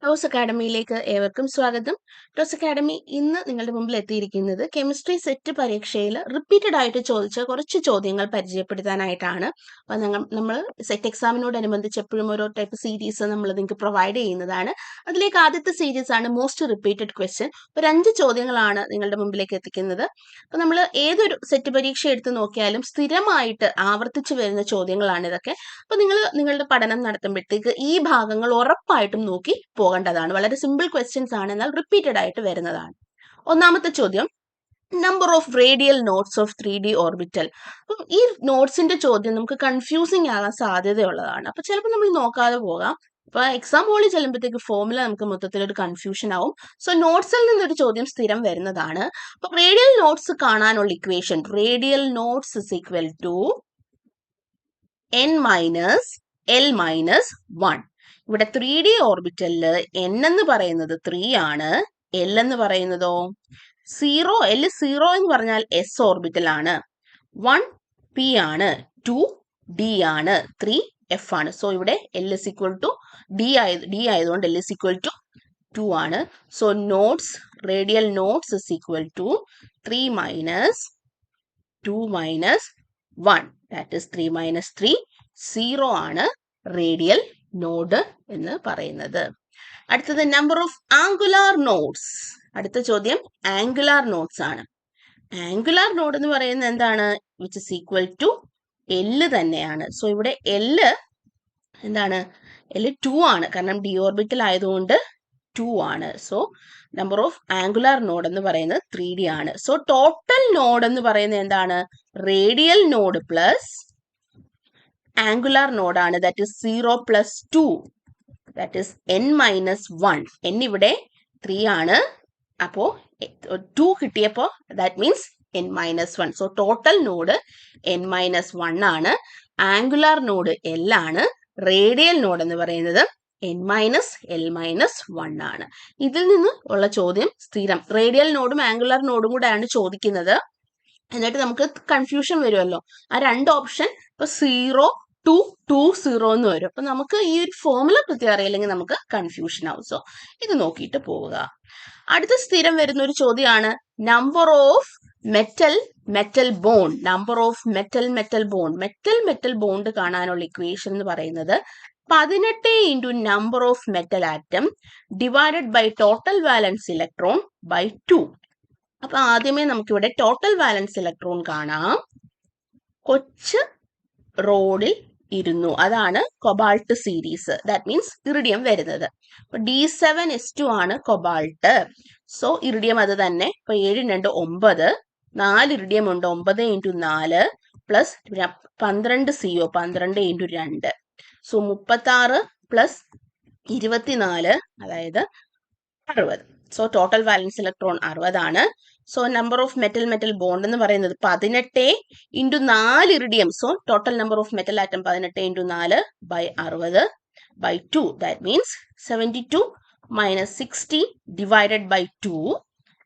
Rose അക്കാഡമിയിലേക്ക് ഏവർക്കും സ്വാഗതം. Rose academy ഇന്ന് നിങ്ങളുടെ മുമ്പിൽ എത്തിയിരിക്കുന്നത് കെമിസ്ട്രി സെറ്റ് പരീക്ഷയിൽ റിപ്പീറ്റഡ് ആയിട്ട് ചോദിച്ച കുറച്ച് ചോദ്യങ്ങൾ പരിചയപ്പെടുത്താനായിട്ടാണ്. അപ്പോൾ നമ്മൾ സെറ്റ് എക്സാമിനോടനുബന്ധിച്ച് എപ്പോഴും ഓരോ ടൈപ്പ് സീരീസ് നമ്മൾ നിങ്ങൾക്ക് പ്രൊവൈഡ് ചെയ്യുന്നതാണ്. അതിലേക്ക് ആദ്യത്തെ സീരീസ് ആണ് മോസ്റ്റ് റിപ്പീറ്റഡ് ക്വസ്റ്റ്യൻ. ഒരു 5 ചോദ്യങ്ങളാണ് നിങ്ങളുടെ മുമ്പിലേക്ക് എത്തിക്കുന്നത്. അപ്പോൾ നമ്മൾ ഏതൊരു സെറ്റ് പരീക്ഷ എടുത്ത് നോക്കിയാലും സ്ഥിരമായിട്ട് ആവർത്തിച്ച് വരുന്ന ചോദ്യങ്ങളാണ് ഇതൊക്കെ. അപ്പോൾ നിങ്ങളുടെ പഠനം നടത്തുമ്പോഴത്തേക്ക് ഈ ഭാഗങ്ങൾ ഉറപ്പായിട്ടും നോക്കി പോകേണ്ടതാണ്. വളരെ സിമ്പിൾ ക്വസ്റ്റ്യൻസ് ആണ്, എന്നാൽ റിപ്പീറ്റഡ് ആയിട്ട് വരുന്നതാണ്. ഒന്നാമത്തെ ചോദ്യം, number of radial notes of 3D orbital. അപ്പം ഈ നോട്ട്സിന്റെ ചോദ്യം നമുക്ക് കൺഫ്യൂസിങ് ആകാൻ സാധ്യതയുള്ളതാണ്. അപ്പൊ ചിലപ്പോൾ നമ്മൾ നോക്കാതെ പോകാം. അപ്പൊ എക്സാം ഹോളിൽ ചെല്ലുമ്പോഴത്തേക്ക് ഫോമുല നമുക്ക് മൊത്തത്തിൽ ഒരു കൺഫ്യൂഷൻ ആവും. സോ നോട്ട്സിൽ നിന്നൊരു ചോദ്യം സ്ഥിരം വരുന്നതാണ്. അപ്പൊ റേഡിയൽ നോട്ട്സ് കാണാനുള്ള equation, radial notes is equal to n minus L minus 1. ഇവിടെ 3D ഓർബിറ്റലില് n എന്ന് പറയുന്നത് 3 ആണ്, L എന്ന് പറയുന്നതോ 0. L 0 എന്ന് പറഞ്ഞാൽ S ഓർബിറ്റൽ ആണ്, 1 P ആണ്, 2 D ആണ്, 3 F ആണ്. സോ ഇവിടെ L is equal to D ആയതുകൊണ്ട് L is equal to 2 ആണ്. So notes, radial notes is equal to 3 minus 2 minus 1, that is 3 minus 3, 0 ആണ് റേഡിയൽ നോഡ് എന്ന് പറയുന്നത്. അടുത്തത് നമ്പർ ഓഫ് ആംഗുലാർ നോഡ്സ്. അടുത്ത ചോദ്യം ആംഗുലാർ നോഡ്സ് ആണ്. ആംഗുലാർ നോഡ് എന്ന് പറയുന്നത് എന്താണ്? Which is equal to L തന്നെയാണ്. സോ ഇവിടെ L എന്താണ്? L 2 ആണ്, കാരണം ഡി ഓർബിറ്റൽ ആയതുകൊണ്ട് 2 ആണ്. So number of angular node എന്ന് പറയുന്നത് 3D ആണ്. സോ ടോട്ടൽ നോഡ് എന്ന് പറയുന്നത് എന്താണ്? Radial node plus angular node ആണ്. That is 0 plus 2, that is n minus 1. n ഇവിടെ 3 ആണ്, അപ്പോ 2 കിട്ടിയപ്പോ that means n minus 1. So total node n minus 1 ആണ്. ആംഗുലാർ നോഡ് L ആണ്. റേഡിയൽ നോഡ് എന്ന് പറയുന്നത് n minus L minus 1 ആണ്. ഇതിൽ നിന്ന് ഉള്ള ചോദ്യം സ്ഥിരം റേഡിയൽ നോഡും ആംഗുലാർ നോഡും കൂടെയാണ് ചോദിക്കുന്നത്. എന്നിട്ട് നമുക്ക് കൺഫ്യൂഷൻ വരുമല്ലോ, ആ 2 ഓപ്ഷൻ ഇപ്പൊ 0 2 2 0 എന്ന് വരും. അപ്പൊ നമുക്ക് ഈ ഒരു ഫോമുല കൃത്യം അറിയില്ലെങ്കിൽ നമുക്ക് കൺഫ്യൂഷൻ ആവും. സോ ഇത് നോക്കിയിട്ട് പോവുക. അടുത്ത സ്ഥിരം വരുന്ന ഒരു ചോദ്യമാണ് number of metal bond. Number of metal bond കാണാനുള്ള ഇക്വേഷൻ എന്ന് പറയുന്നത് 18 into number of metal atom divided by total valence electron by 2. അപ്പൊ ആദ്യമേ നമുക്കിവിടെ ടോട്ടൽ വാലൻസ് ഇലക്ട്രോൺ കാണാം. കൊച്ച് റോഡിൽ ഇരുന്നു, അതാണ് cobalt series. That means iridium വരുന്നത്. അപ്പൊ D7S2 ആണ് കൊബാൾട്ട്. സോ ഇറിഡിയം അത് തന്നെ. ഇപ്പൊ 7 2 9, 4 ഇറിഡിയം ഉണ്ട്, 9 into 4 plus 12 CO, 12 into 2. So 36 plus 24, അതായത് 60. സോ ടോട്ടൽ വാലൻസ് ഇലക്ട്രോൺ 60 ആണ്. So number of metal bond എന്ന് പറയുന്നത് 18 into 4 iridium. So total number of metal atom 18 into 4 by 60 by 2. That means 72 minus 60 divided by 2.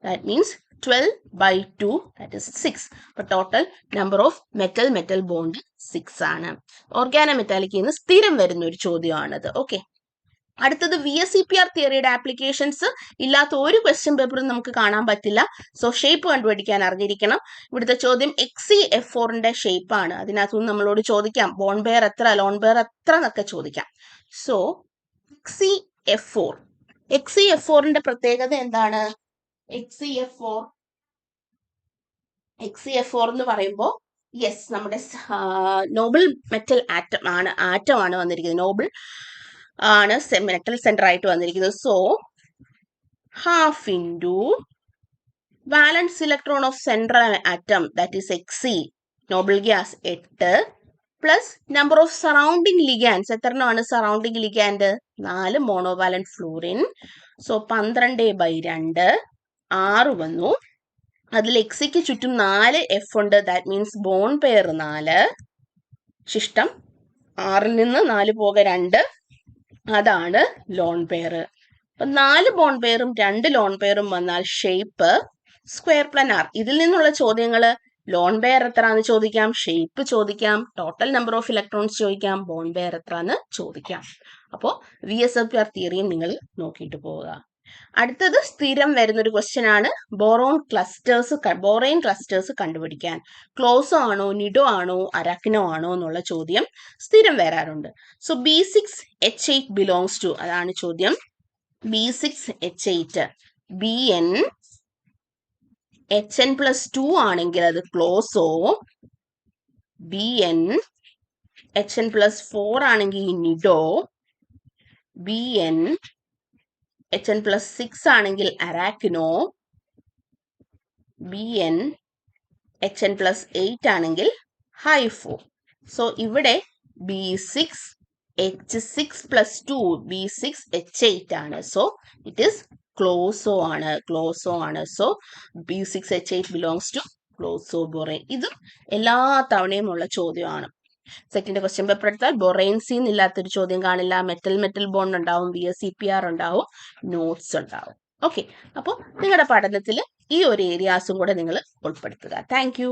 That means 12 by 2, that is 6. അപ്പൊ total number of metal bond 6 ആണ്. ഓർഗാനോമെറ്റാലിക്കിൽ നിന്ന് സ്ഥിരം വരുന്ന ഒരു ചോദ്യമാണത്. Okay, അടുത്തത് VSEPR തിയറിയുടെ applications ഇല്ലാത്ത ഒരു ക്വസ്റ്റ്യൻ പേപ്പറും നമുക്ക് കാണാൻ പറ്റില്ല. സോ ഷേപ്പ് കണ്ടുപിടിക്കാൻ അറിഞ്ഞിരിക്കണം. ഇവിടുത്തെ ചോദ്യം XeF4ന്റെ ഷേപ്പ് ആണ്. അതിനകത്തുനിന്ന് നമ്മളോട് ചോദിക്കാം ബോൺ പെയർ എത്ര, ലോൺ പെയർ എത്ര എന്നൊക്കെ ചോദിക്കാം. സോ XeF4ന്റെ പ്രത്യേകത എന്താണ്? XeF4 എന്ന് പറയുമ്പോൾ യെസ്, നമ്മുടെ നോബിൾ മെറ്റൽ ആറ്റം ആണ് വന്നിരിക്കുന്നത്. നോബിൾ ആണ് മെറ്റൽ സെന്റർ ആയിട്ട് വന്നിരിക്കുന്നത്. So half into valence electron of central atom, that is Xe, noble gas 8 plus number of surrounding ligands. എത്രണ്ണമാണ് surrounding ligand? 4 monovalent fluorine. So 12/2 6 വന്നു. അതിൽ Xക്ക് ചുറ്റും 4 F ഉണ്ട്. That means bond pair 4. ശിഷ്ടം 6ൽ നിന്ന് 4 പോക 2, അതാണ് ലോൺ പെയർ. അപ്പൊ 4 ബോൺ പെയറും 2 ലോൺ പെയറും വന്നാൽ ഷേപ്പ് സ്ക്വയർ പ്ലാനാർ. ഇതിൽ നിന്നുള്ള ചോദ്യങ്ങള് ലോൺ പെയർ എത്രയാണെന്ന് ചോദിക്കാം, ഷേപ്പ് ചോദിക്കാം, ടോട്ടൽ നമ്പർ ഓഫ് ഇലക്ട്രോൺസ് ചോദിക്കാം, ബോൺ പെയർ എത്രയാണെന്ന് ചോദിക്കാം. അപ്പോൾ VSEPR തിയറിയും നിങ്ങൾ നോക്കിയിട്ട് പോവുക. അടുത്തത് സ്ഥിരം വരുന്നൊരു ക്വസ്റ്റ്യൻ ആണ് ബോറൈൻ ക്ലസ്റ്റേഴ്സ് കണ്ടുപിടിക്കാൻ. ക്ലോസോ ആണോ, നിഡോ ആണോ, അരാക്കിനോ ആണോ എന്നുള്ള ചോദ്യം സ്ഥിരം വരാറുണ്ട്. സോ B6H8 ബിലോങ്സ് ടു, അതാണ് ചോദ്യം. B6H8 BN HN+2 ആണെങ്കിൽ അത് ക്ലോസോ, BN HN+4 ആണെങ്കിൽ നിഡോ, BN HN+6 ആണെങ്കിൽ അരാക്കിനോ, BN HN+8 ആണെങ്കിൽ ഹൈഫോ. സോ ഇവിടെ B6H6+2 B6H8 ആണ്. സോ ഇറ്റ് ഈസ് ക്ലോസോ ആണ്. So B6H8 belongs to closo borane. ഇതും എല്ലാ തവണയും ഉള്ള ചോദ്യമാണ്. സെക്കൻഡ് ക്വസ്റ്റ്യൻ പേപ്പർ എടുത്താൽ ബൊറൈൻസിൽ ഇല്ലാത്തൊരു ചോദ്യം കാണില്ല. മെറ്റൽ ബോണ്ട് ഉണ്ടാവും, VSEPR ഉണ്ടാവും, നോട്ട്സ് ഉണ്ടാവും. ഓക്കെ, അപ്പോൾ നിങ്ങളുടെ പഠനത്തിൽ ഈ ഒരു ഏരിയാസും കൂടെ നിങ്ങൾ ഉൾപ്പെടുത്തുക. താങ്ക്